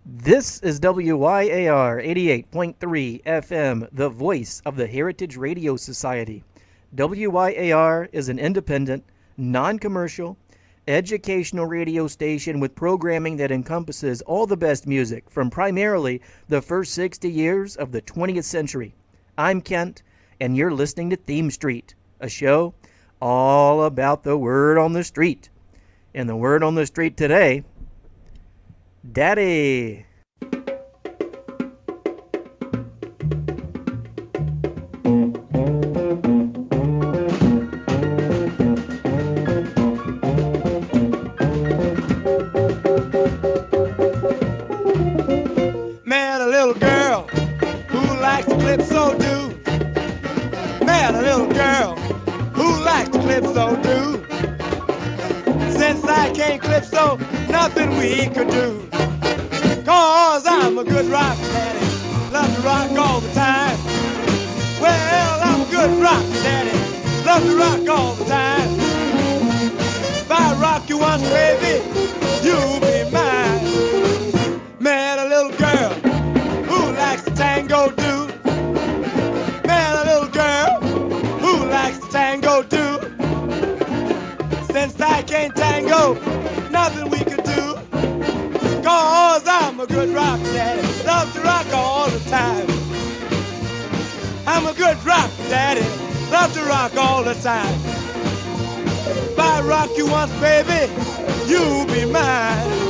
This is WYAR 88.3 FM, the voice of the Heritage Radio Society. WYAR is an independent, non-commercial, educational radio station with programming that encompasses all the best music from primarily the first 60 years of the 20th century. I'm Kent, and you're listening to Theme Street, a show all about the word on the street. And the word on the street today, Daddy. Met a little girl who likes to calypso do. Met a little girl who likes to calypso do. Since I can't calypso, nothing we could do. 'Cause I'm a good rock daddy, love to rock all the time. Well, I'm a good rock daddy, love to rock all the time. If I rock you once, baby, you'll be mine. Met a little girl who likes to tango do. Met a little girl who likes to tango do. Since I can't tango, nothing we could do. 'Cause I'm a good rock daddy, love to rock all the time. I'm a good rock daddy, love to rock all the time. If I rock you once, baby, you'll be mine.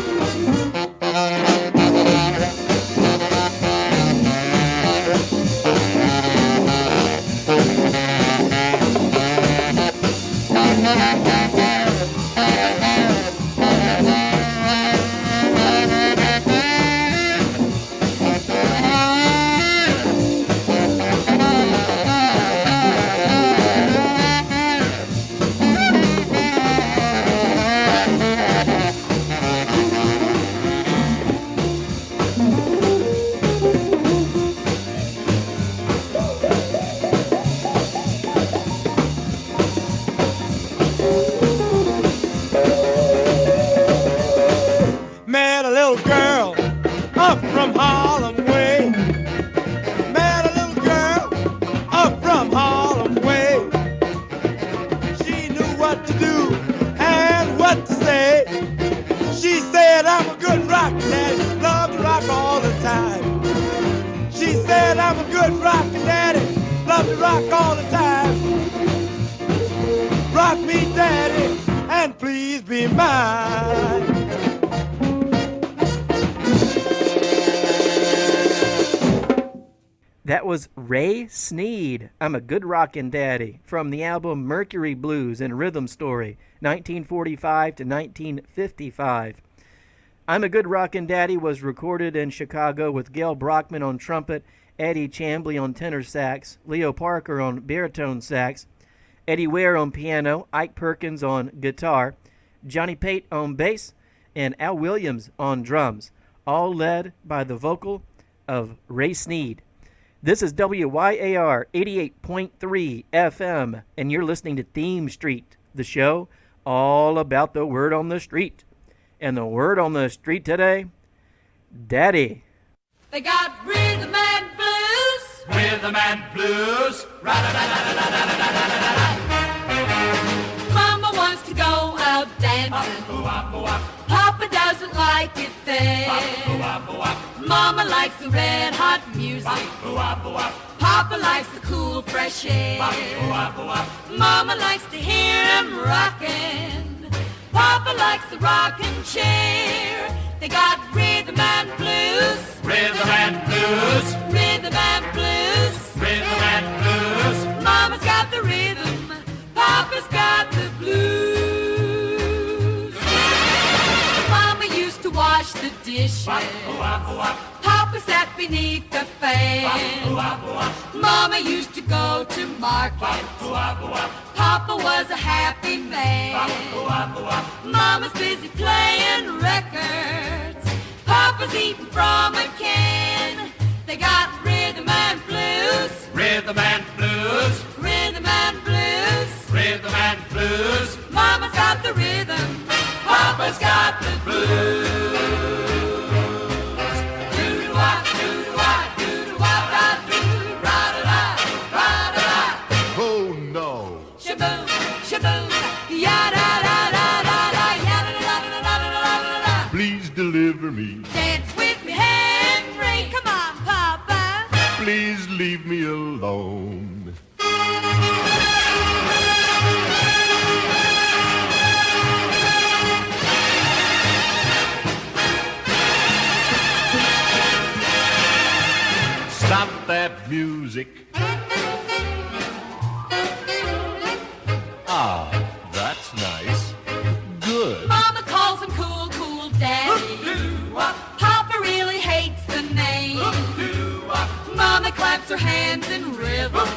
Met a little girl up from Harlem way. Met a little girl up from Harlem way. She knew what to do and what to say. She said, I'm a good rock daddy, love to rock all the time. She said, I'm a good rock daddy, love to rock all the time. Rock me, daddy, and please be mine. That was Ray Sneed, I'm a Good Rockin' Daddy, from the album Mercury Blues and Rhythm Story, 1945 to 1955. I'm a Good Rockin' Daddy was recorded in Chicago with Gail Brockman on trumpet, Eddie Chambly on tenor sax, Leo Parker on baritone sax, Eddie Ware on piano, Ike Perkins on guitar, Johnny Pate on bass, and Al Williams on drums, all led by the vocal of Ray Sneed. This is WYAR 88.3 FM, and you're listening to Theme Street, the show all about the word on the street. And the word on the street today, Daddy. They got rhythm and blues. Rhythm and blues. Mama wants to go out dancing. Papa doesn't like it there. Mama likes the red hot music. Papa likes the cool fresh air. Mama likes to hear him rockin'. Papa likes the rocking chair. They got rhythm and blues. Rhythm and blues. Rhythm and blues. Rhythm and blues. Mama's got the rhythm. Papa's got the blues. Mama used to wash the dishes. Papa sat beneath the fan. Mama used to go to market. Papa was a happy man. Mama's busy playing records. Papa's eating from a can. They got rhythm and blues. Rhythm and blues. Rhythm and blues. Rhythm and blues. Mama's got the rhythm. Papa's got the blues. me. Dance with me, Henry. Come on, Papa. Please leave me alone. Stop that music. Ah, that's nice. Good. Mama calls him cool, cool daddy. Papa really hates the name. Mama claps her hands in rhythm.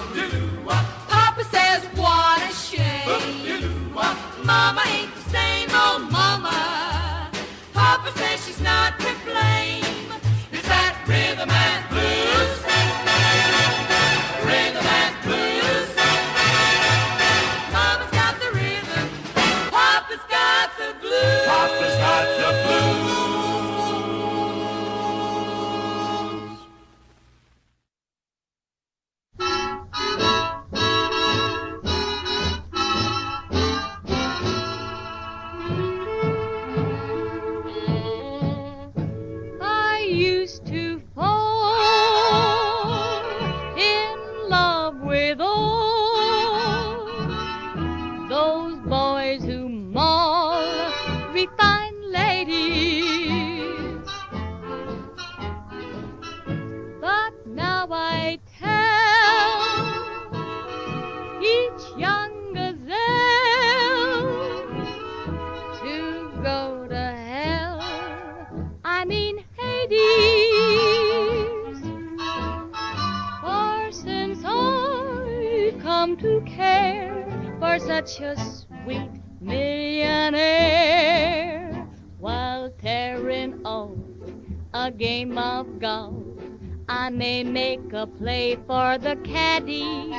Papa says, what a shame. Mama ain't the same old mama. Papa says she's not to blame. It's that rhythm and blues. Rhythm and blues. Mama's got the rhythm. Papa's got the blues. Papa's got the blues. I used to fall in love with all those boys who maul refined ladies. But now I tell each young gazelle to go to hell. I mean Hades. For since I've come to care for such a sweet millionaire, while tearing off a game of golf, I may make a play for the caddy.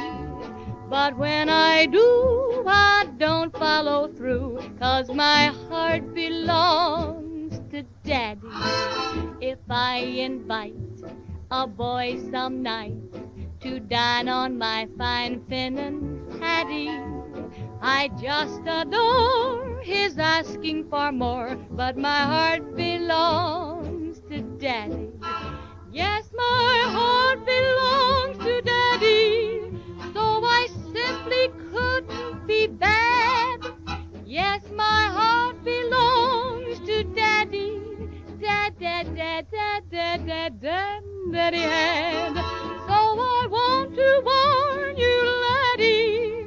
But when I do, I don't follow through, 'cause my heart belongs to Daddy. If I invite a boy some night to dine on my fine Finnan Hattie, I just adore his asking for more, but my heart belongs to Daddy. Yes, my heart belongs to Daddy, so I simply couldn't be bad. Yes, my heart belongs to Daddy. Dad, dad, dad, dad, dad, dad, dad, Daddy had. So I want to warn you, laddie,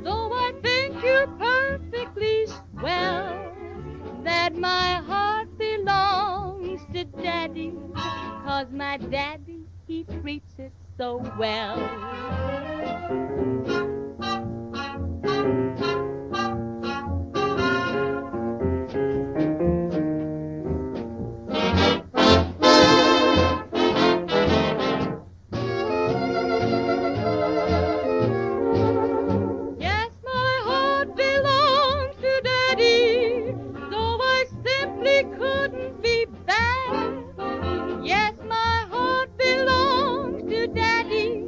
though I think you perfectly swell, that my heart belongs to Daddy, 'cause my daddy, he treats it so well. Yes, my heart belongs to Daddy, though I simply couldn't be bad. Yes, my heart belongs to Daddy.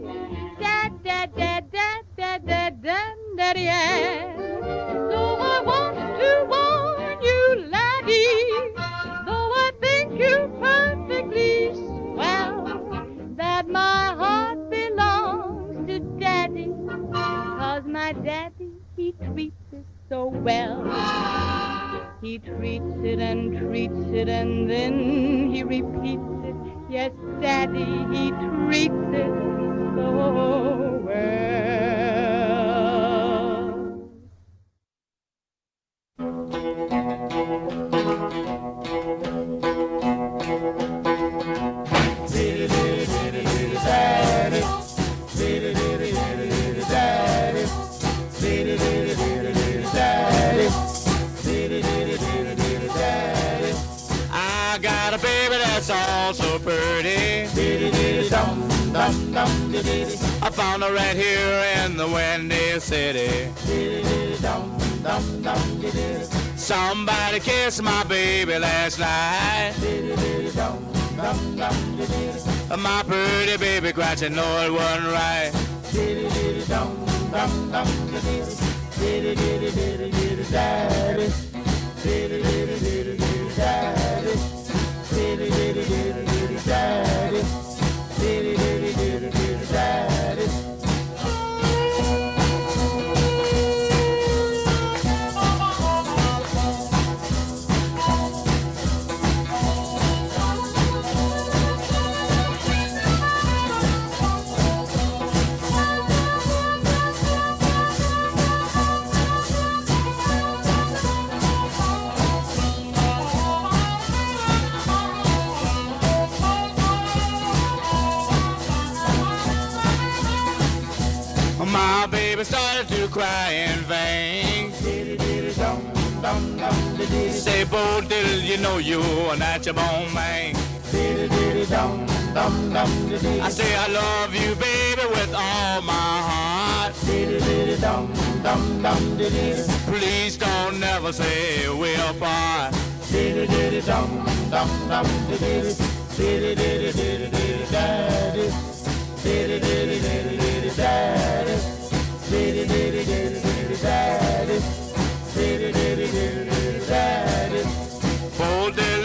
Dad, dad, dad, dad, dad, dad, dad, Daddy, yeah. So I want to warn you, laddie, though I think you perfectly swell, that my heart belongs to Daddy, 'cause my daddy, he treats it so well. He treats it and treats it and then he repeats it. Yes, Daddy, he treats it so well. I got a baby that's all so pretty. I found her right here in the Windy City. Somebody kissed my baby last night. My pretty baby cried, she know it wasn't right. baby started to cry in vain. Say, Bo Diddle, you know you're not your bone man. I say I love you, baby, with all my heart. Please don't never say we're apart.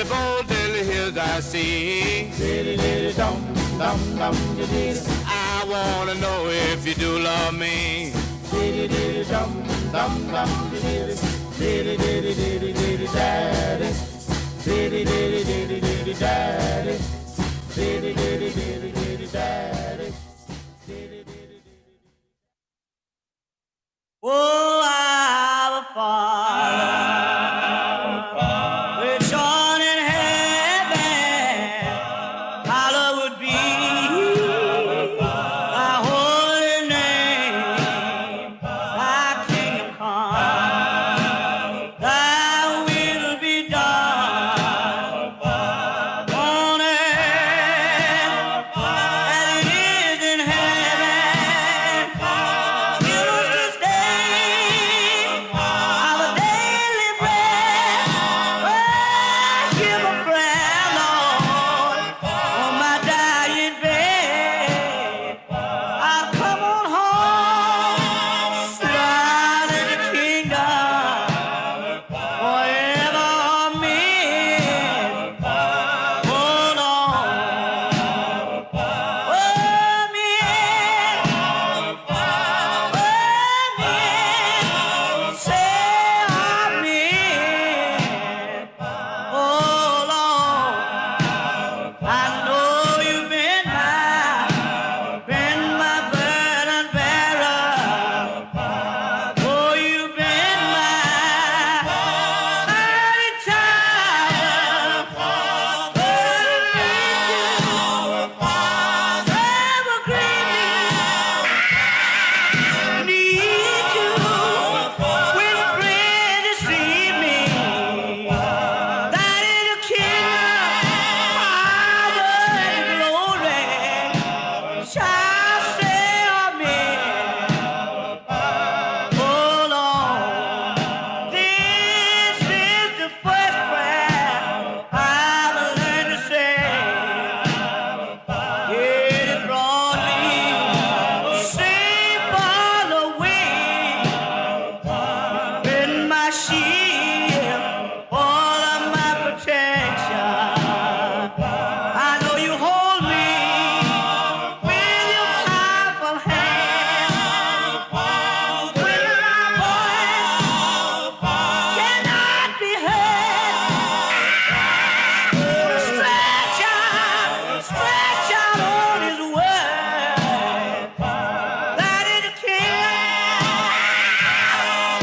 Bo diddly, here's I see. I wanna know if you do love me. Oh, our Father, which art in heaven, hallowed be thy holy name. Thy kingdom come, thy will be done on earth as it is in heaven. Give us this day our daily bread. Oh, give a prayer, Lord, on my dying bed. I'll come on home, slide in the kingdom forever. Amen. Hold on. Amen. Say amen. Oh Lord, I know you've been my burden bearer. Oh, you've been my mighty child. Ever greatly need you when friends deceive me. That is the kingdom, power and glory shall say amen. Oh Lord, this is the first prayer I've learned to say. It brought me safe all the way. Been my shield, all of my protection. I know you hold me with your powerful hand. When my voice cannot be heard, stretch out on His word. That is the kingdom,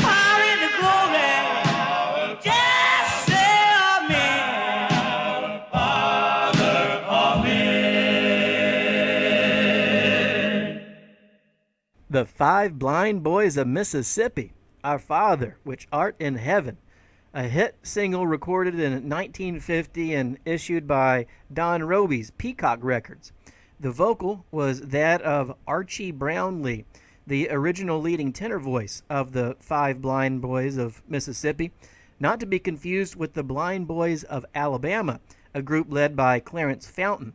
power and the glory. Just say amen. Father, amen. The Five Blind Boys of Mississippi, Our Father, which art in heaven, a hit single recorded in 1950 and issued by Don Robey's Peacock Records. The vocal was that of Archie Brownlee, the original leading tenor voice of the Five Blind Boys of Mississippi, not to be confused with the Blind Boys of Alabama, a group led by Clarence Fountain.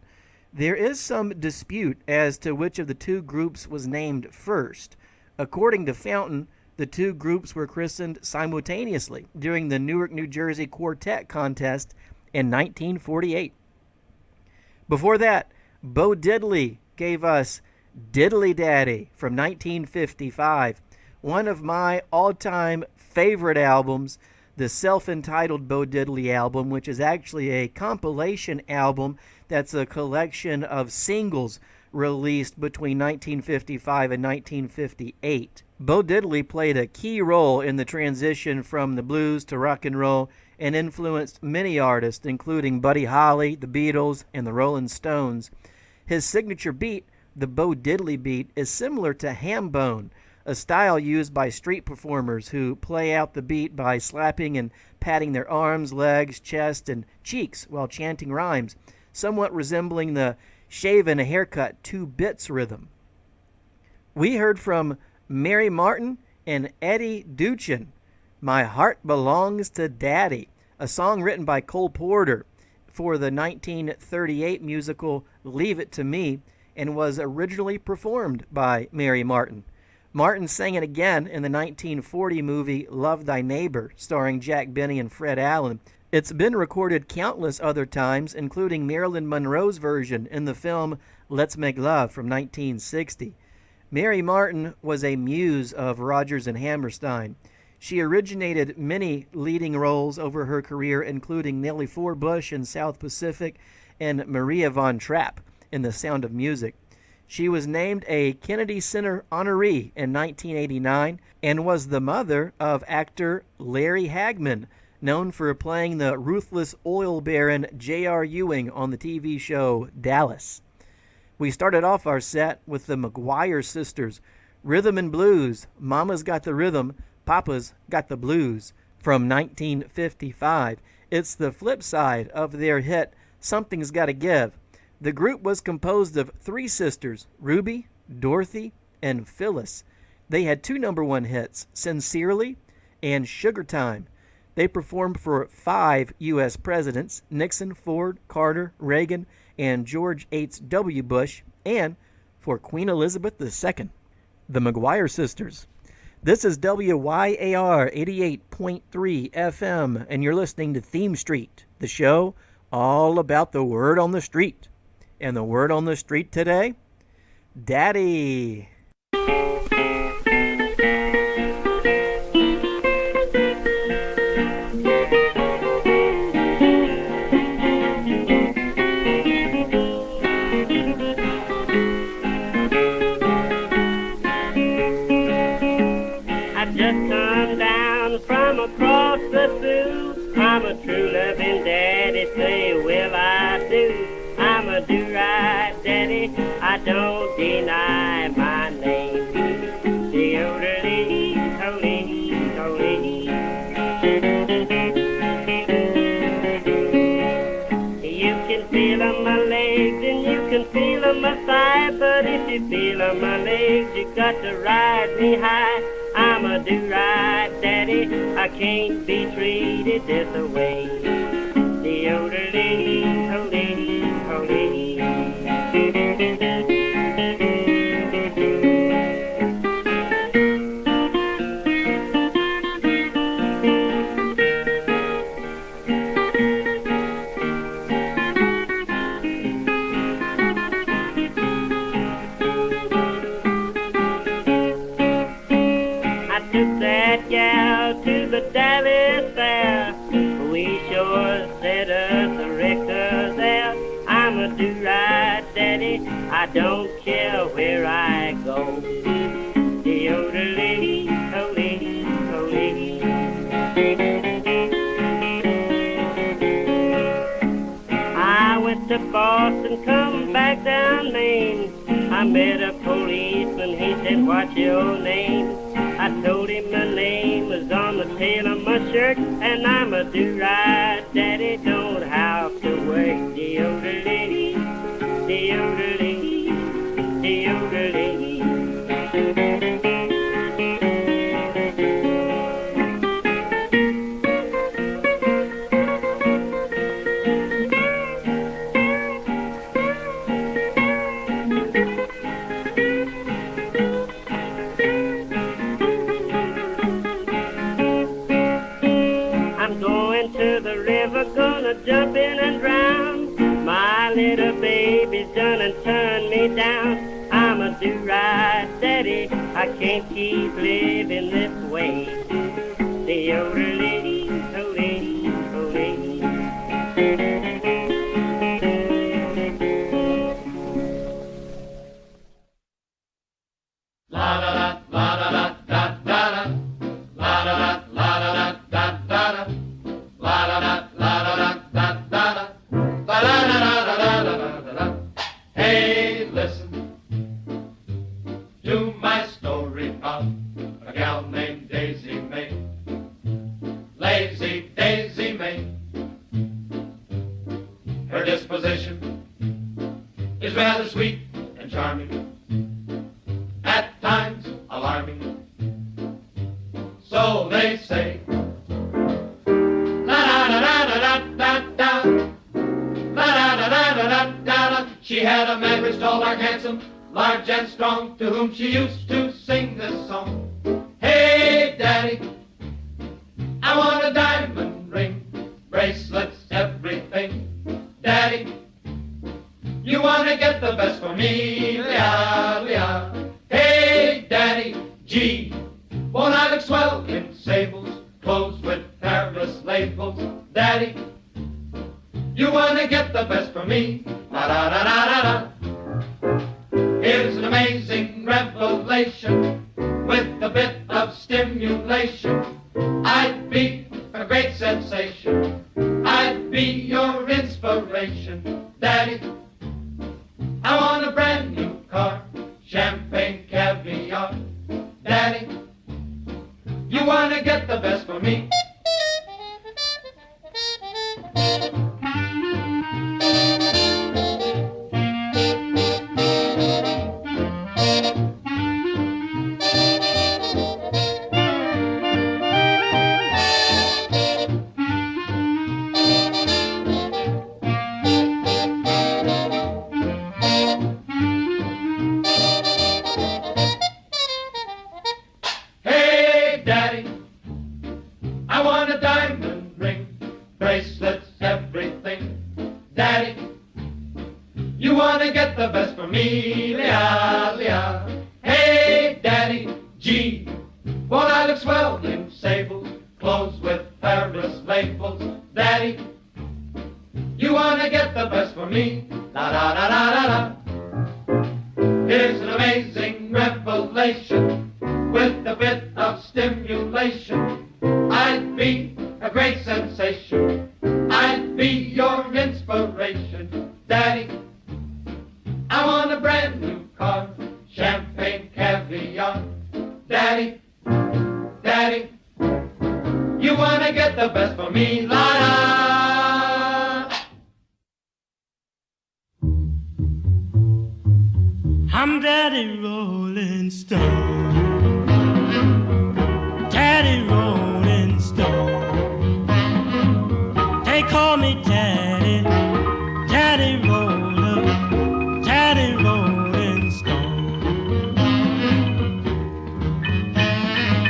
There is some dispute as to which of the two groups was named first. According to Fountain, the two groups were christened simultaneously during the Newark, New Jersey Quartet Contest in 1948. Before that, Bo Diddley gave us Diddly Daddy from 1955, one of my all-time favorite albums, the self-entitled Bo Diddley album, which is actually a compilation album that's a collection of singles released between 1955 and 1958. Bo Diddley played a key role in the transition from the blues to rock and roll and influenced many artists, including Buddy Holly, the Beatles, and the Rolling Stones. His signature beat, the Bo Diddley beat, is similar to ham bone, a style used by street performers who play out the beat by slapping and patting their arms, legs, chest, and cheeks while chanting rhymes, somewhat resembling the shave and a haircut 2 bits rhythm. We heard from Mary Martin and Eddie Duchin, My Heart Belongs to Daddy, a song written by Cole Porter for the 1938 musical Leave It to Me, and was originally performed by Mary Martin. Martin sang it again in the 1940 movie Love Thy Neighbor, starring Jack Benny and Fred Allen. It's been recorded countless other times, including Marilyn Monroe's version in the film Let's Make Love from 1960. Mary Martin was a muse of Rodgers and Hammerstein. She originated many leading roles over her career, including Nellie Forbush in South Pacific and Maria von Trapp in The Sound of Music. She was named a Kennedy Center honoree in 1989 and was the mother of actor Larry Hagman, known for playing the ruthless oil baron J.R. Ewing on the TV show Dallas. We started off our set with the McGuire sisters, Rhythm and Blues, Mama's Got the Rhythm, Papa's Got the Blues, from 1955. It's the flip side of their hit Something's Gotta Give. The group was composed of 3 sisters, Ruby, Dorothy, and Phyllis. They had 2 number-1 hits, Sincerely and Sugar Time. They performed for 5 U.S. presidents, Nixon, Ford, Carter, Reagan, and George H.W. Bush, and for Queen Elizabeth II. The McGuire Sisters. This is WYAR 88.3 FM, and you're listening to Theme Street, the show all about the word on the street. And the word on the street today? Daddy. Across the Sioux, I'm a true loving daddy, say will I do. I'm a do-right daddy, I don't deny my name. The orderly, holy, holy. You can feel on my legs and you can feel on my thigh, but if you feel on my legs, you got to ride me high. I'm a do-right daddy, I can't be treated this way. The orderly, holy, holy. To the Dallas fair, we sure set us a record there. I'm a do-right daddy, I don't care where I go. The orderly, holy, holy. I went to Boston, come back down Main. I met a policeman, he said, what's your name? I told him my name was on the tail of my shirt, and I'm a do-right daddy, don't have to work. The orderly, the orderly, the orderly. Gonna jump in and drown. My little baby's done and turned me down. I'm a do-right daddy, I can't keep living this way. The orderly, holy, holy. La da da, la da da da da da, la da da, la da da da da da, la da da. Hey, listen to my story of is rather sweet and charming, at times alarming. So they say. La-da-da-da-da-da-da-da. La-da-da-da-da-da-da. She had a man rich, tall, dark, handsome, large and strong, to whom she used to sing this song. Hey, Daddy, I want a diamond ring, bracelets, everything. Daddy, you want to get the best for me, Leah, Leah. Hey, Daddy, gee, won't I look swell in sables, clothes with Paris labels? Daddy, you want to get the best for me, la-da-da-da-da-da. Here's an amazing revelation with a bit of stimulation. I'd be a great sensation. I'd be your inspiration. Daddy, I want a brand new car, champagne, caviar. Daddy, you want to get the best for me. Hey, Daddy, I want a diamond ring, bracelets, everything. Daddy, you want to get the best for me, Leah, Leah. Hey, Daddy, gee, won't I look swell in sables, clothes with Paris labels? Daddy, you want to get the best for me, la-da-da-da-da-da. Here's an amazing revelation with a bit of stimulation. I'd be a great sensation. I'd be your inspiration. Daddy, I want a brand new car, champagne, caviar. Daddy, Daddy, you want to get the best for me, la-da. I'm Daddy Rolling Stone, Daddy Rolling Stone. They call me Daddy, Daddy Roller, Daddy Rolling Stone.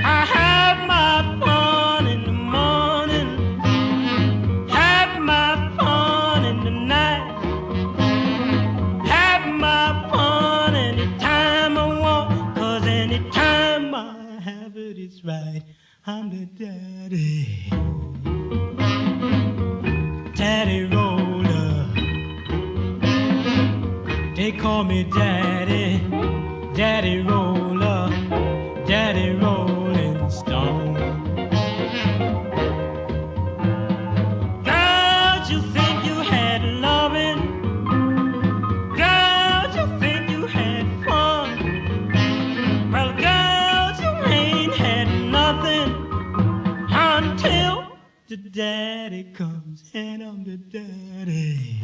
I have my fun in the morning, have my fun in the night, have my fun anytime I want, 'cause anytime I have it, it's right. I'm the daddy, Daddy Roller. They call me Daddy, Daddy Roller, Daddy Rolling Stone. Girls, you think you had loving, girls, you think you had fun. Well, girls, you ain't had nothing until the daddy comes, and I'm the daddy,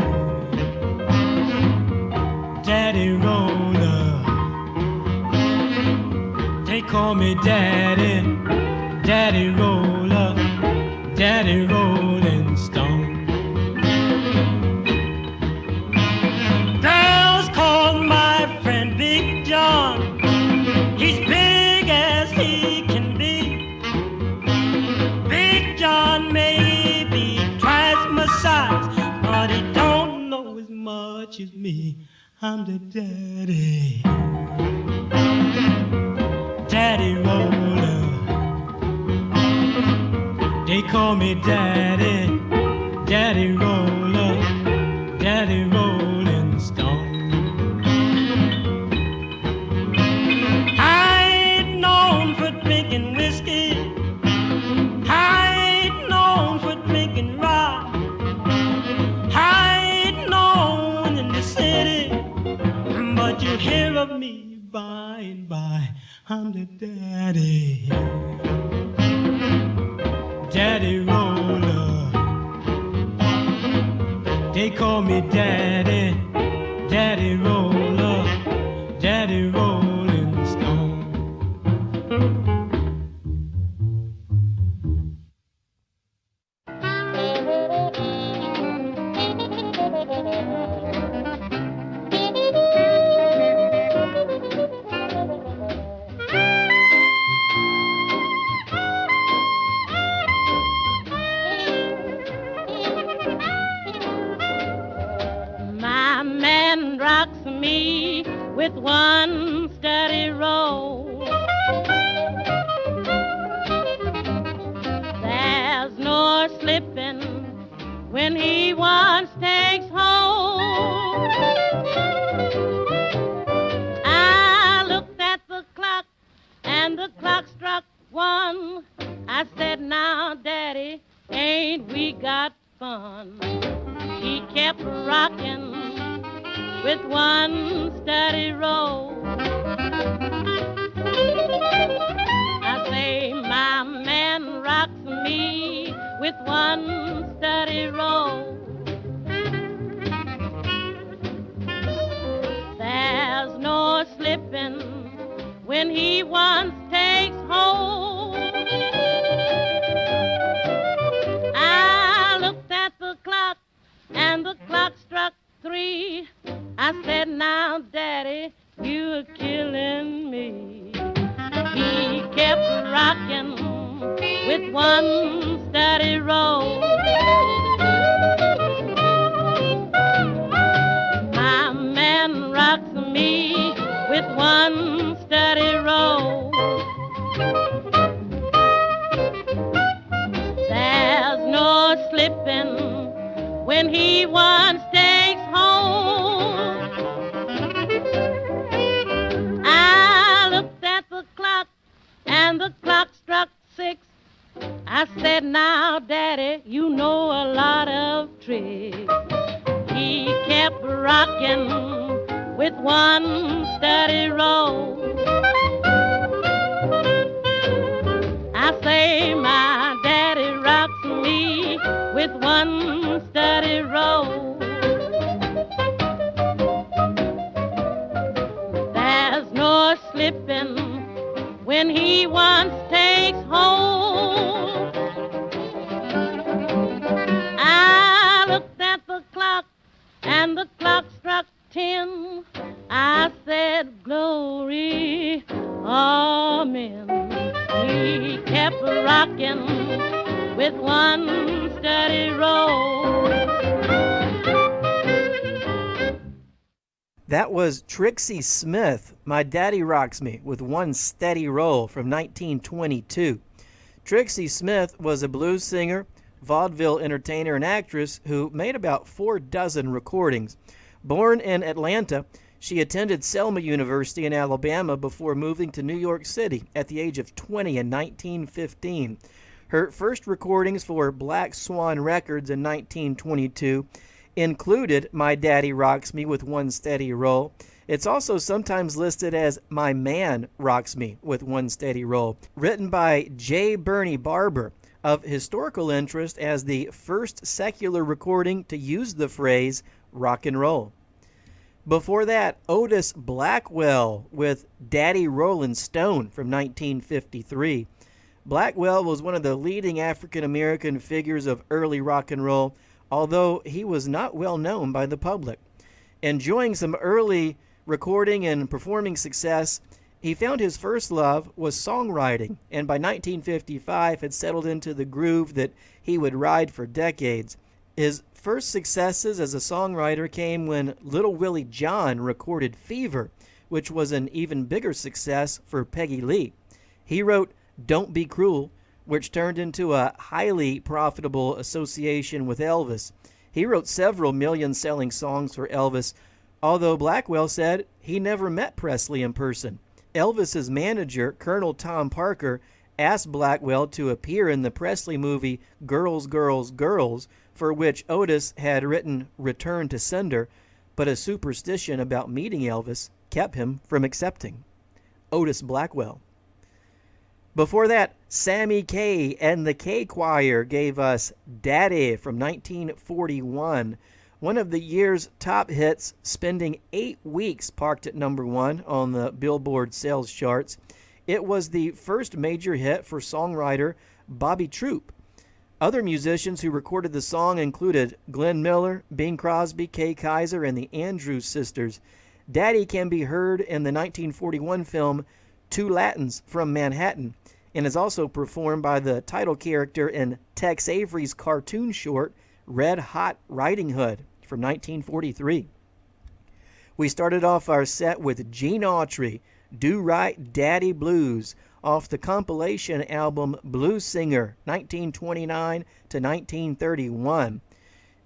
Daddy Roller. They call me Daddy, Daddy Roller, Daddy Rolling Stone. Girls call my friend Big John. He's big as he can be. Big John may be twice my size, but he don't know as much as me. I'm the daddy, Daddy Roller. They call me Daddy, Daddy Roller, Daddy Rolling Stone. I ain't known for drinking whiskey, I ain't known for drinking rock, I ain't known in the city, but you'll hear of me by and by. I'm the daddy, Daddy Roller. They call me Daddy, Daddy roller, Daddy rolling stone. My man rocks me with one steady roll. There's no slipping when he once takes hold. I looked at the clock and the clock struck one. I said, now, Daddy, ain't we got fun? He kept rocking with one steady roll. I say, my man rocks me with one steady roll. There's no slipping when he once takes hold. I looked at the clock and the clock struck 3. I said, now, Daddy, you're killing me. He kept rocking with one steady roll. My man rocks me with one steady roll. There's no slipping when he once takes hold. I looked at the clock and the clock struck 6. I said, now, Daddy, you know a lot of tricks. He kept rocking with one steady roll. I say, my daddy rocks me with one steady roll. There's no slipping when he once takes hold. I looked at the clock and the clock struck 10. I said, glory, amen. He kept rocking with one steady roll. That was Trixie Smith, My Daddy Rocks Me, with One Steady Roll from 1922. Trixie Smith was a blues singer, vaudeville entertainer, and actress who made about 4 dozen recordings. Born in Atlanta, she attended Selma University in Alabama before moving to New York City at the age of 20 in 1915. Her first recordings for Black Swan Records in 1922 included My Daddy Rocks Me with One Steady Roll. It's also sometimes listed as My Man Rocks Me with One Steady Roll, written by J. Bernie Barber, of historical interest as the first secular recording to use the phrase rock and roll. Before that, Otis Blackwell with Daddy Rollin' Stone from 1953. Blackwell was one of the leading African-American figures of early rock and roll, although he was not well known by the public. Enjoying some early recording and performing success, he found his first love was songwriting, and by 1955 had settled into the groove that he would ride for decades. His first successes as a songwriter came when Little Willie John recorded Fever, which was an even bigger success for Peggy Lee. He wrote Don't Be Cruel, which turned into a highly profitable association with Elvis. He wrote several million-selling songs for Elvis, although Blackwell said he never met Presley in person. Elvis's manager, Colonel Tom Parker, asked Blackwell to appear in the Presley movie Girls, Girls, Girls, for which Otis had written Return to Sender, but a superstition about meeting Elvis kept him from accepting. Otis Blackwell. Before that, Sammy Kaye and the K Choir gave us Daddy from 1941. one of the year's top hits, spending 8 weeks parked at number 1 on the Billboard sales charts. It was the first major hit for songwriter Bobby Troup. Other musicians who recorded the song included Glenn Miller, Bing Crosby, Kay Kaiser, and the Andrews Sisters. Daddy can be heard in the 1941 film Two Latins from Manhattan, and is also performed by the title character in Tex Avery's cartoon short Red Hot Riding Hood from 1943. We started off our set with Gene Autry, Do Right Daddy Blues, off the compilation album Blues Singer 1929 to 1931.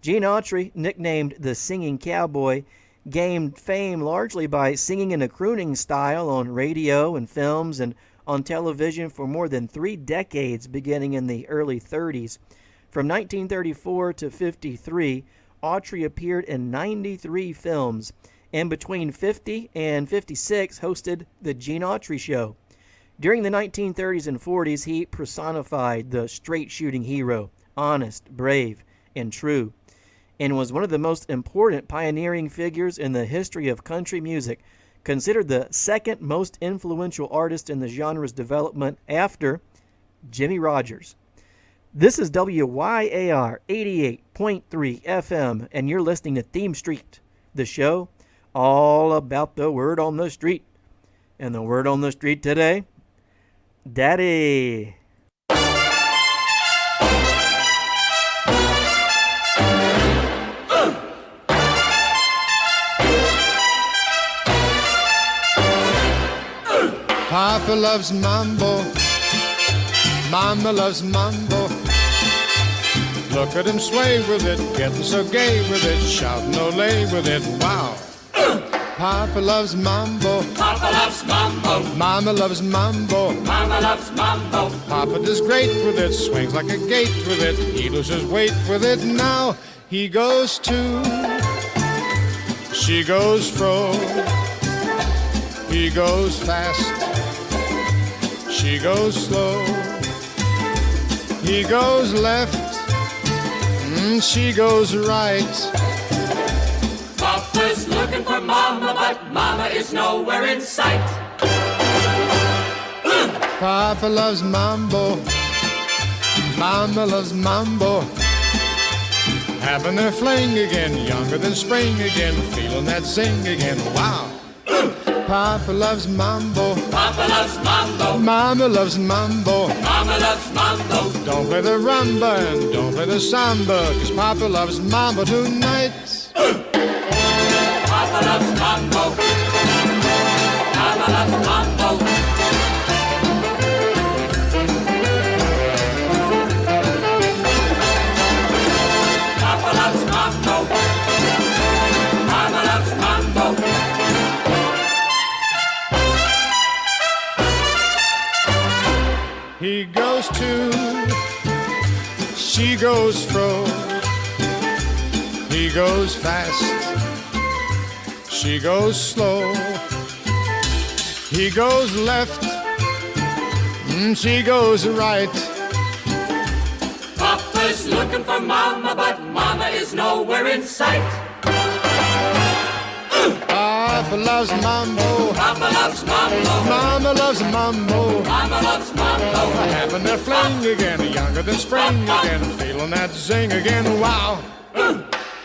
Gene Autry, nicknamed the Singing Cowboy, gained fame largely by singing in a crooning style on radio and films and on television for more than 3 decades, beginning in the early 30s. From 1934 to 53, Autry appeared in 93 films, and between 50 and 56 hosted The Gene Autry Show. During the 1930s and 40s, he personified the straight-shooting hero, honest, brave, and true, and was one of the most important pioneering figures in the history of country music, considered the second most influential artist in the genre's development after Jimmie Rodgers. This is WYAR 88.3 FM, and you're listening to Theme Street, the show all about the word on the street. And the word on the street today, Daddy. Papa loves mambo, Mama loves mambo. Look at him sway with it, getting so gay with it, shouting ole with it, wow. Papa loves mambo, Papa loves mambo, Mama loves mambo. Mama loves mambo. Papa does great with it, swings like a gate with it, he loses weight with it. Now he goes to, she goes fro, he goes fast, she goes slow, he goes left, she goes right. Papa's looking for Mama, but Mama is nowhere in sight. Papa loves mambo, Mama loves mambo. Having their fling again, younger than spring again, feeling that zing again, wow. Papa loves mambo, Papa loves mambo, Mama loves mambo. Mama loves mambo. Don't play the rumba and don't play the samba, 'cause Papa loves mambo tonight. Papa loves mambo, Mama loves mambo. Papa loves mambo, Mama loves mambo. He goes to, she goes fro, he goes fast, she goes slow, he goes left, she goes right. Papa's looking for Mama, but Mama is nowhere in sight. Papa loves mambo, Papa loves mambo, Mama loves mambo. Mama loves mambo. Having their fling again, younger than spring again, feeling that zing again, wow.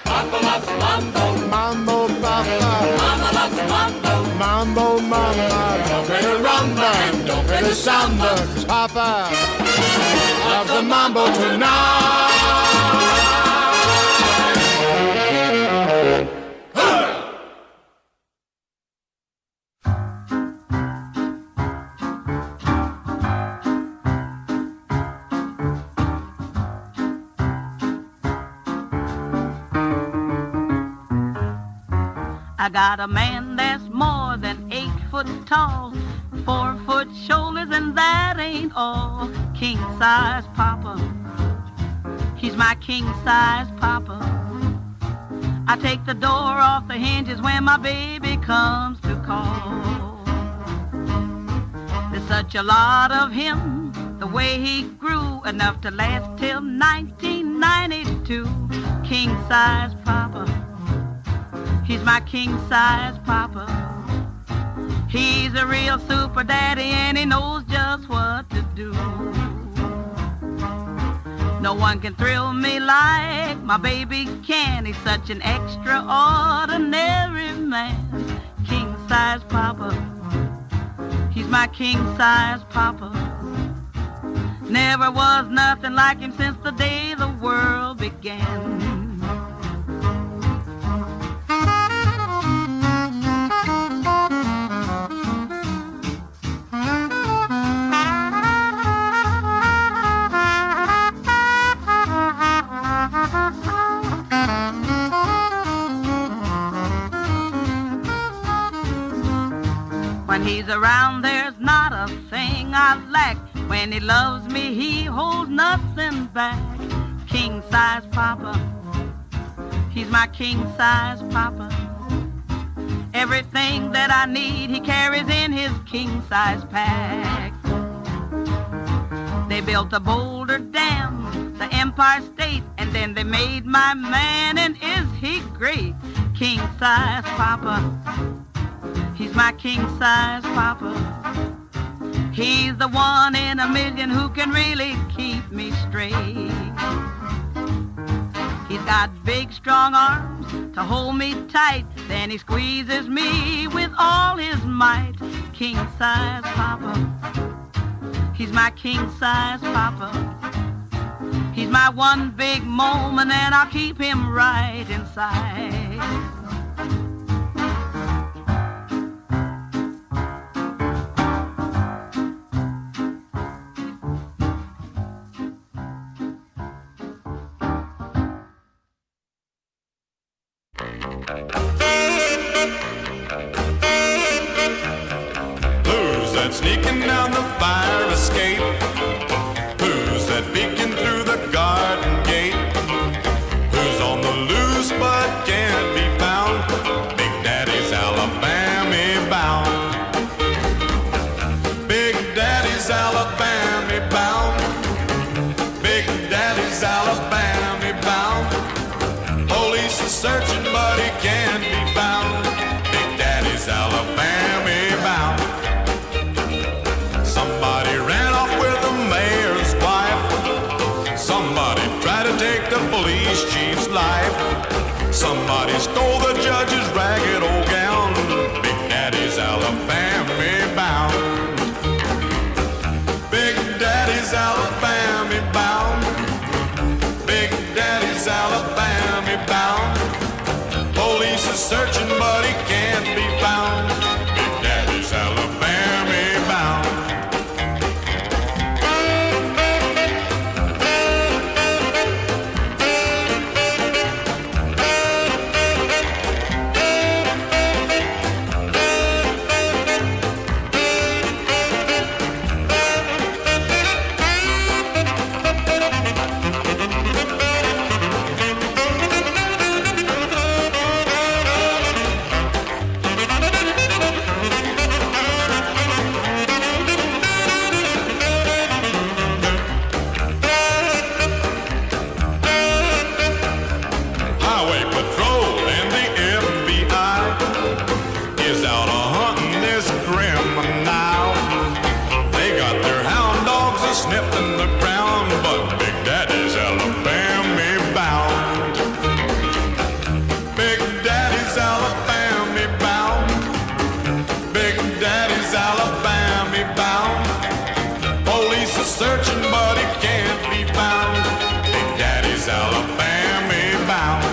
Papa loves mambo, Mambo, Papa, Mama loves mambo. mambo, Mama. Don't play the rumba and don't play the samba, 'cause Papa loves the mambo tonight. I got a man that's more than 8 foot tall, 4 foot shoulders, and that ain't all. King size papa, he's my king size papa. I take the door off the hinges when my baby comes to call. There's such a lot of him, the way he grew, enough to last till 1992. King size papa, He's my king-size papa. He's a real super daddy and he knows just what to do. No one can thrill me like my baby can. He's such an extraordinary man. King-size papa. He's my king-size papa. Never was nothing like him since the day the world began. When he's around, there's not a thing I lack. When he loves me, he holds nothing back. King-size papa. He's my king-size papa. Everything that I need, he carries in his king-size pack. They built a Boulder Dam, the Empire State, and then they made my man, and is he great? King-size papa. He's my king-size papa. He's the one in a million who can really keep me straight. He's got big, strong arms to hold me tight. Then he squeezes me with all his might. King-size papa. He's my king-size papa. He's my one big moment and I'll keep him right inside. Who's that sneaking down the fire escape? Who's that peeking through the garden gate? Who's on the loose but can't be found? Big Daddy's Alabama bound. Big Daddy's Alabama bound. Big Daddy's Alabama bound. Police are searching but he can't be found. Big Daddy's Alabama bound. Somebody ran off with the mayor's wife. Somebody tried to take the police chief's life. Somebody stole the judge's ragged old gown. Big Daddy's Alabama bound. Big Daddy's Alabama bound. Big Daddy's Alabama bound. Police are searching but he can't be found. Big Daddy's Alabama bound. Highway Patrol and the FBI is out a-hunting this criminal. They got their hound dogs a-sniffing the ground, but Big Daddy's Alabama bound. Big Daddy's Alabama bound. Big Daddy's Alabama bound. Police are searching but he can't be found. Big Daddy's Alabama bound.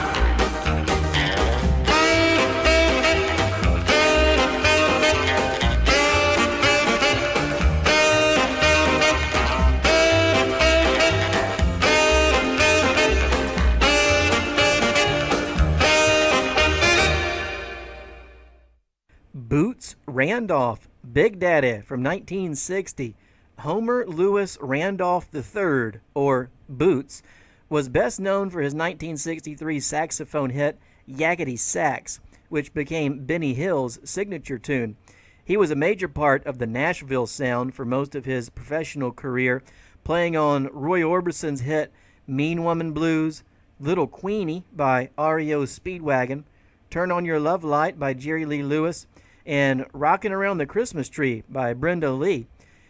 Boots Randolph, Big Daddy from 1960. Homer Lewis Randolph III, or Boots, was best known for his 1963 saxophone hit Yakety Sax, which became Benny Hill's signature tune. He was a major part of the Nashville sound for most of his professional career, playing on Roy Orbison's hit Mean Woman Blues, Little Queenie by REO Speedwagon, Turn on Your Love Light by Jerry Lee Lewis, and Rockin' Around the Christmas Tree by Brenda Lee.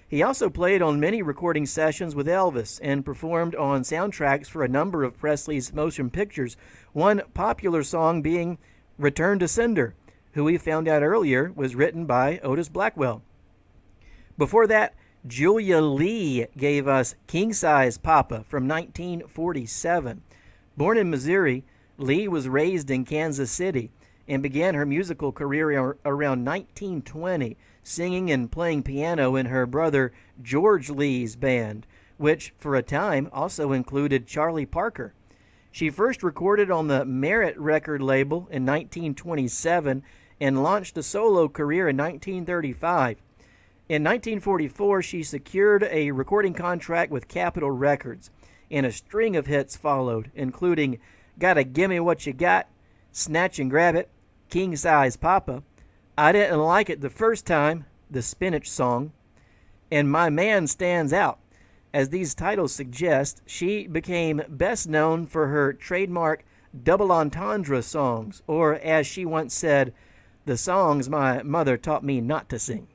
He also played on many recording sessions with Elvis and performed on soundtracks for a number of Presley's motion pictures, one popular song being Return to Sender, who we found out earlier was written by Otis Blackwell. Before that, Julia Lee gave us King Size Papa from 1947. Born in Missouri, Lee was raised in Kansas City and began her musical career around 1920, singing and playing piano in her brother George Lee's band, which for a time also included Charlie Parker. She first recorded on the Merit record label in 1927 and launched a solo career in 1935. In 1944, she secured a recording contract with Capitol Records, and a string of hits followed, including Gotta Gimme What You Got, Snatch and Grab It, King Size Papa, I Didn't Like It the First Time, the Spinach Song, and My Man Stands Out. As these titles suggest, she became best known for her trademark double entendre songs, or as she once said, the songs my mother taught me not to sing.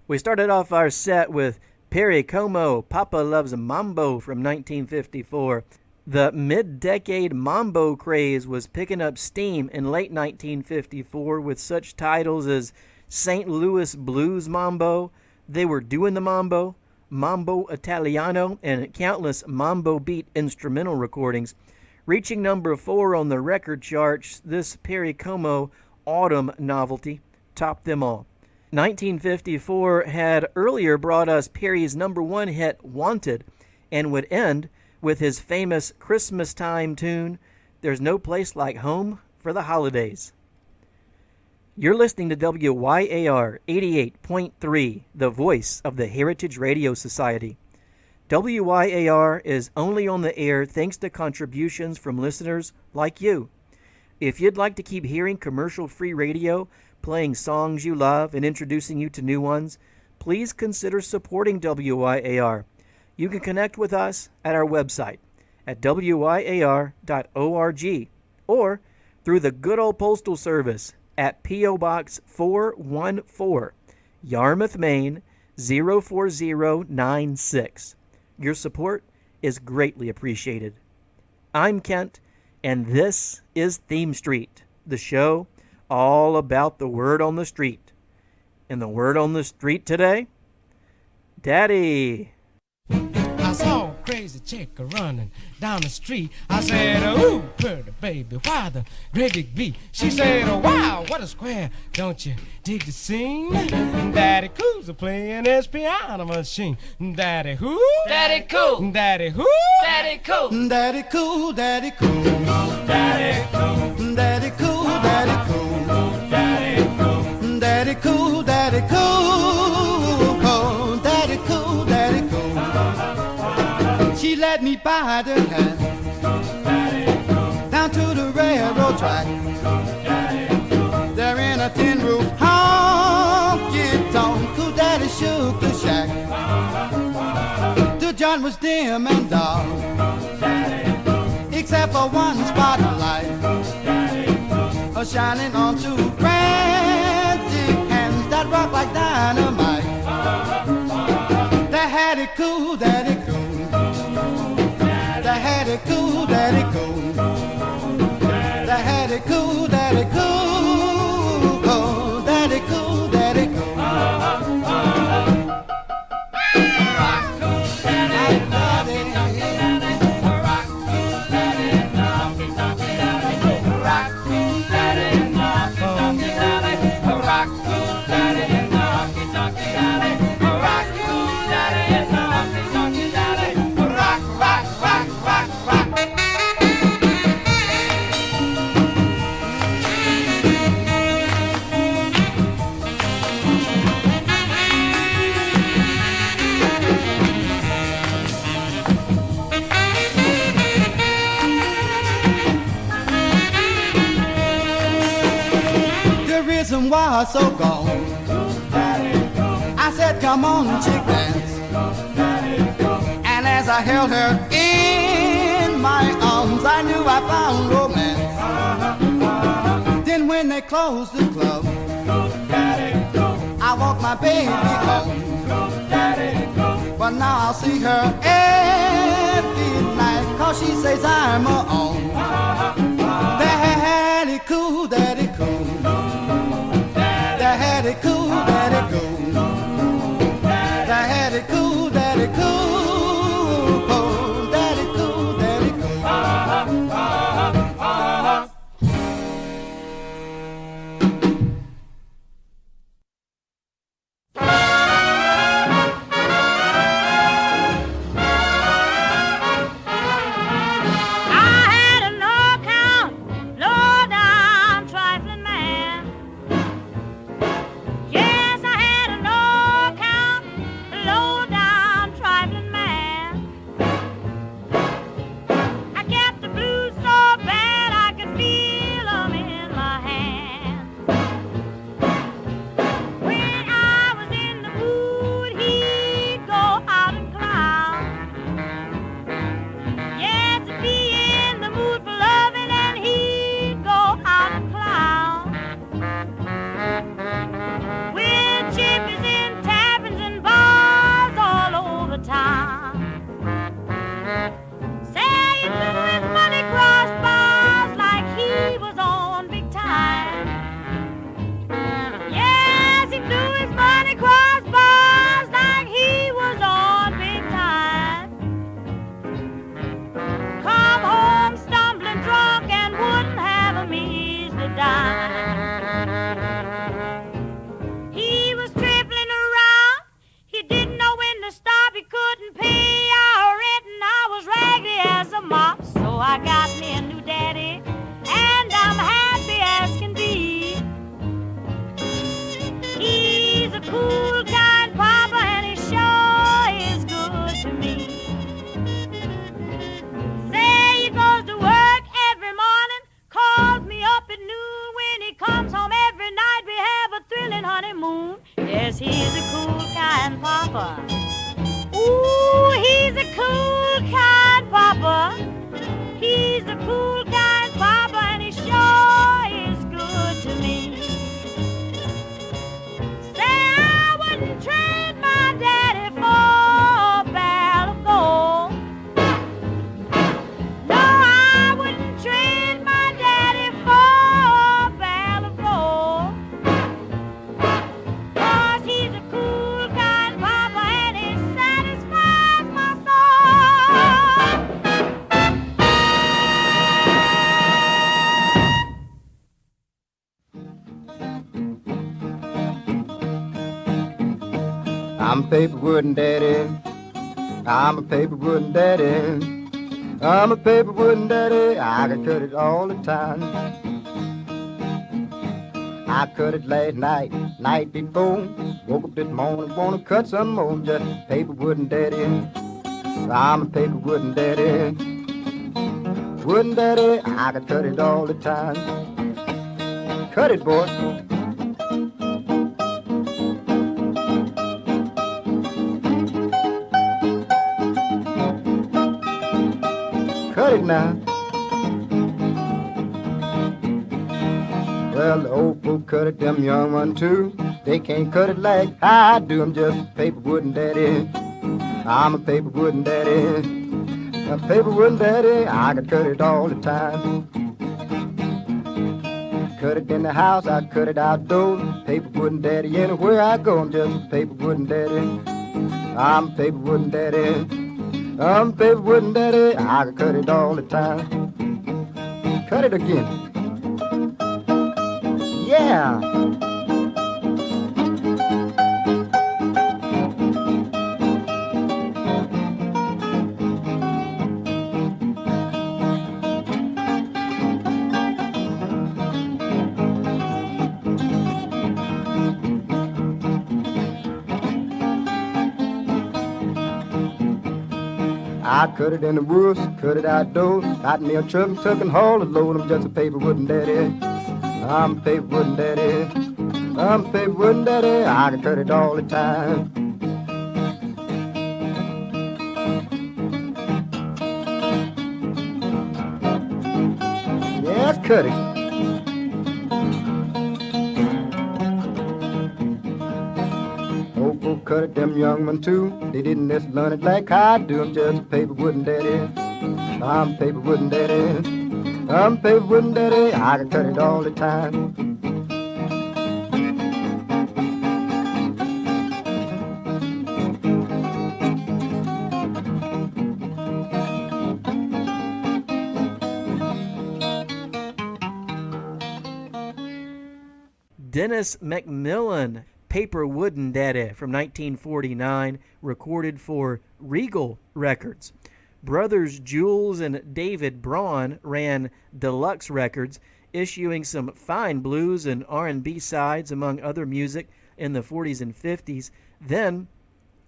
We started off our set with Perry Como, Papa Loves Mambo from 1954. The mid-decade mambo craze was picking up steam in late 1954 with such titles as St. Louis Blues Mambo, They Were Doing the Mambo, Mambo Italiano, and countless mambo beat instrumental recordings. Reaching number 4 on the record charts, this Perry Como autumn novelty topped them all. 1954 had earlier brought us Perry's number 1 hit, Wanted, and would end with his famous Christmas time tune, There's No Place Like Home for the Holidays. You're listening to WYAR 88.3, the voice of the Heritage Radio Society. WYAR is only on the air thanks to contributions from listeners like you. If you'd like to keep hearing commercial-free radio, playing songs you love and introducing you to new ones, please consider supporting WYAR. You can connect with us at our website at wyar.org or through the good old postal service at P.O. Box 414, Yarmouth, Maine 04096. Your support is greatly appreciated. I'm Kent, and this is Theme Street, the show all about the word on the street. And the word on the street today? Daddy. I saw a crazy chick running down the street. I said, ooh, pretty baby, why the great big beat? She said, oh, wow, what a square. Don't you dig the scene? Daddy Cool's playing his piano machine. Daddy who? Daddy Cool. Daddy who? Daddy Cool. Daddy cool, daddy cool. Daddy Cool. Daddy cool, daddy cool. Daddy Cool. Daddy cool, daddy cool. Oh, daddy cool, daddy cool. She led me by the hand down to the railroad track. There in a tin roof honky tonk, cool daddy shook the shack. The joint was dim and dark, except for one spotlight shining on two frantic hands that rock like dynamite. They had it cool, daddy cool. They had it cool, daddy cool. They had it cool, daddy cool. Oh, daddy cool, daddy cool. Rock cool, daddy, lovey, ducky, daddy. Rock cool, daddy, lovey, ducky, daddy. Rock cool, daddy, lovey, ducky, daddy. Rock cool, daddy, lovey, ducky, daddy. Rock cool, daddy, lovey, ducky, daddy. Rock, rock, rock, rock, rock. The reason why I so gone, I said, come on, chick dance. And as I held her in my arms, I knew I found romance. when they closed the club, I walked my baby home. But now I'll see her every night, 'cause she says I'm her own. Daddy cool, daddy cool. Daddy cool, daddy cool. Daddy cool, daddy cool. Oh, daddy cool, daddy cool. I'm a paper wooden daddy. I'm a paper wooden daddy. I'm a paper wooden daddy. I can cut it all the time. I cut it last night, night before. Woke up this morning, wanna cut some more. Just paper wooden daddy. I'm a paper wooden daddy. Wooden daddy, I can cut it all the time. Cut it, boy. Cut it now. Well, the old folk cut it, them young one too. They can't cut it like I do. I'm just a paper wooden daddy. I'm a paper wooden daddy. A paper wooden daddy, I can cut it all the time. Cut it in the house, I cut it outdoors. Paper wooden daddy, anywhere I go, I'm just a paper wooden daddy. I'm a paper wooden daddy. I'm a paper wooden daddy, I can cut it all the time. Cut it again. Yeah. I cut it in the woods, cut it outdoors. Got me a truck and took and haul a load. I'm just a paper wooden daddy. I'm a paper wooden daddy. I'm a paper wooden daddy. I can cut it all the time. Yes, cut it. folk cut it, them young men too. They didn't just learn it like I do. I'm just a paper wooden daddy. I'm paper wooden daddy. I'm paper wooden daddy. I can cut it all the time. Dennis McMillan, Paper Wooden Daddy from 1949, recorded for Regal Records. Brothers Jules and David Braun ran Deluxe Records, issuing some fine blues and R&B sides among other music in the 40s and 50s. Then,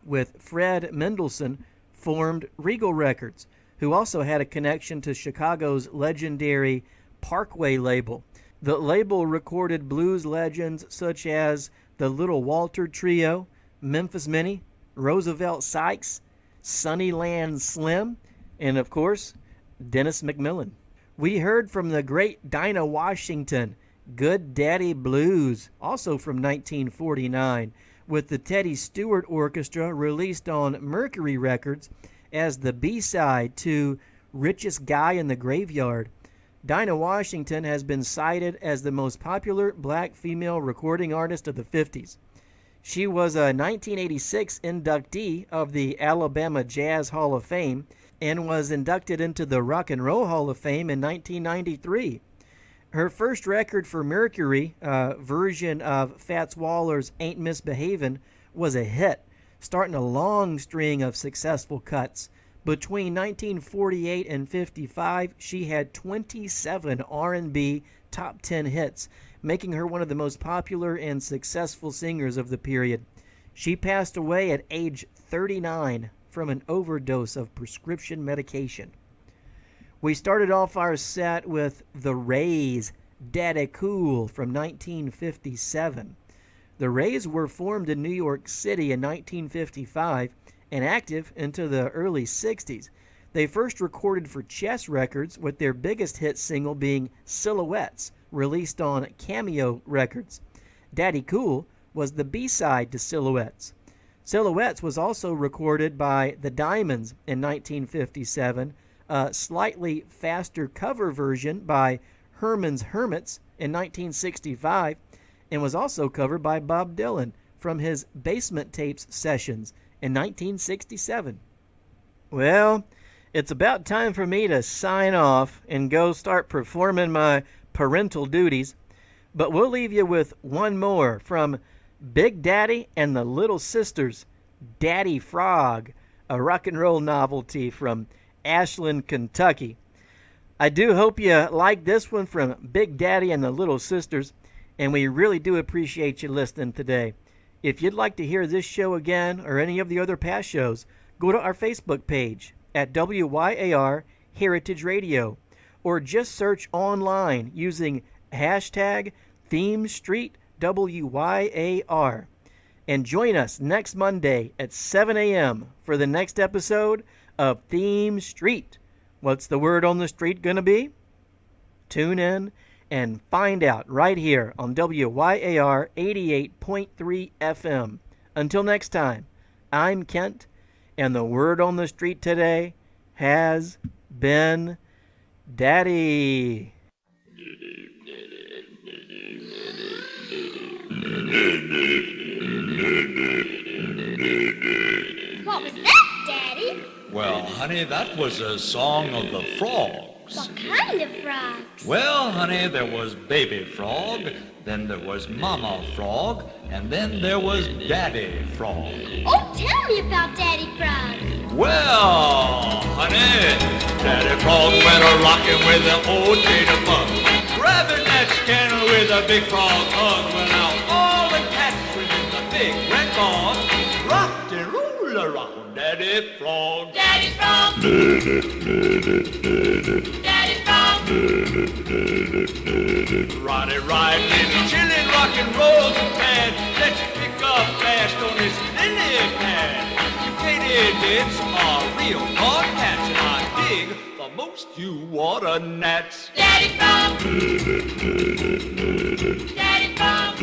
with Fred Mendelssohn, formed Regal Records, who also had a connection to Chicago's legendary Parkway label. The label recorded blues legends such as the Little Walter Trio, Memphis Minnie, Roosevelt Sykes, Sunnyland Slim, and of course, Dennis McMillan. We heard from the great Dinah Washington, Good Daddy Blues, also from 1949, with the Teddy Stewart Orchestra, released on Mercury Records as the B-side to Richest Guy in the Graveyard. Dinah Washington has been cited as the most popular black female recording artist of the 50s. She was a 1986 inductee of the Alabama Jazz Hall of Fame and was inducted into the Rock and Roll Hall of Fame in 1993. Her first record for Mercury, a version of Fats Waller's Ain't Misbehavin', was a hit, starting a long string of successful cuts. Between 1948 and 55, she had 27 R&B top 10 hits, making her one of the most popular and successful singers of the period. She passed away at age 39 from an overdose of prescription medication. We started off our set with The Rays, Daddy Cool from 1957. The Rays were formed in New York City in 1955 and active into the early 60s. They first recorded for Chess Records, with their biggest hit single being Silhouettes, released on Cameo Records. Daddy Cool was the B-side to Silhouettes. Silhouettes was also recorded by The Diamonds in 1957, a slightly faster cover version by Herman's Hermits in 1965, and was also covered by Bob Dylan from his Basement Tapes sessions in 1967. Well, it's about time for me to sign off and go start performing my parental duties, but we'll leave you with one more from Big Daddy and the Little Sisters, Daddy Frog, a rock and roll novelty from Ashland, Kentucky. I do hope you like this one from Big Daddy and the Little Sisters, and we really do appreciate you listening today. If you'd like to hear this show again or any of the other past shows, go to our Facebook page at WYAR Heritage Radio, or just search online using hashtag #ThemeStreetWYAR. And join us next Monday at 7 a.m. for the next episode of Theme Street. What's the word on the street going to be? Tune in and find out right here on WYAR 88.3 FM. Until next time, I'm Kent, and the word on the street today has been Daddy. What was that, Daddy? Well, honey, that was a song of the frogs. What kind of frogs? Well, honey, there was Baby Frog, then there was Mama Frog, and then there was Daddy Frog. Oh, tell me about Daddy Frog. Well, honey, Daddy Frog went a-rocking with the old tater bug, grabbing that scanner with a big frog hug. Well, now all the cats within the big red ball rocked and rolled around Daddy Frog. Daddy Frog. Daddy Frog. Roddy riding, chillin' rock and roll's a pad. Let's pick up fast on this lily pad. Katydid's are real hard cats, and I dig the most you water gnats. Daddy Frog. Daddy Frog.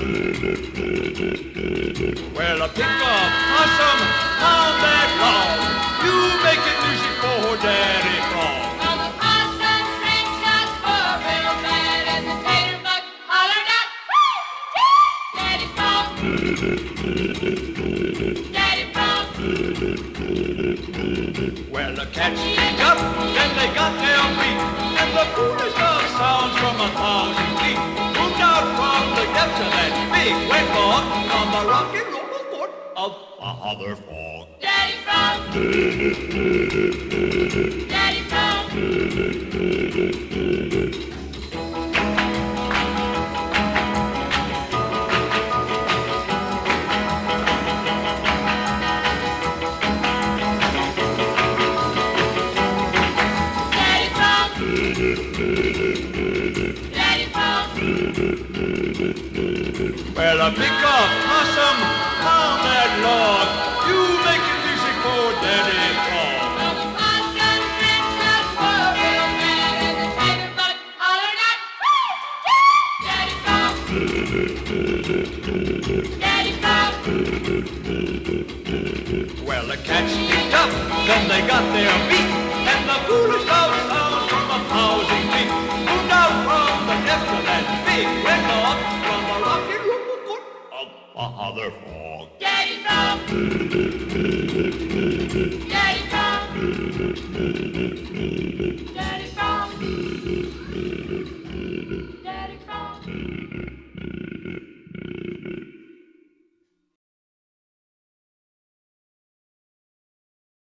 Well, a pickup, possum, on that log. You making music for Daddy Frog. Well, the possum drinks us for real bad, and the tater bug hollered out, "Woo! Daddy Frog! Daddy Frog!" Well, the cats picked up, then they got their feet, and the coolest of sounds from 1,000 feet moved out from the depths of that big wet bog on the rock and roll fort of Father Frog. Daddy Frog! Daddy Frog! Daddy Frog! Daddy Frog! Well, a pickup, possum, on that log. You making music for Daddy Frog. Well, the possum drinks us for real bad, and the tater bug hollered out, "Daddy Frog! Daddy Frog!" Well, the cats picked up, then they got their feet, and the coolest of sounds from 1,000 feet moved out from the depths of that big red log from the rocky roll fort of Father Frog. Daddy Frog! Daddy Frog! Daddy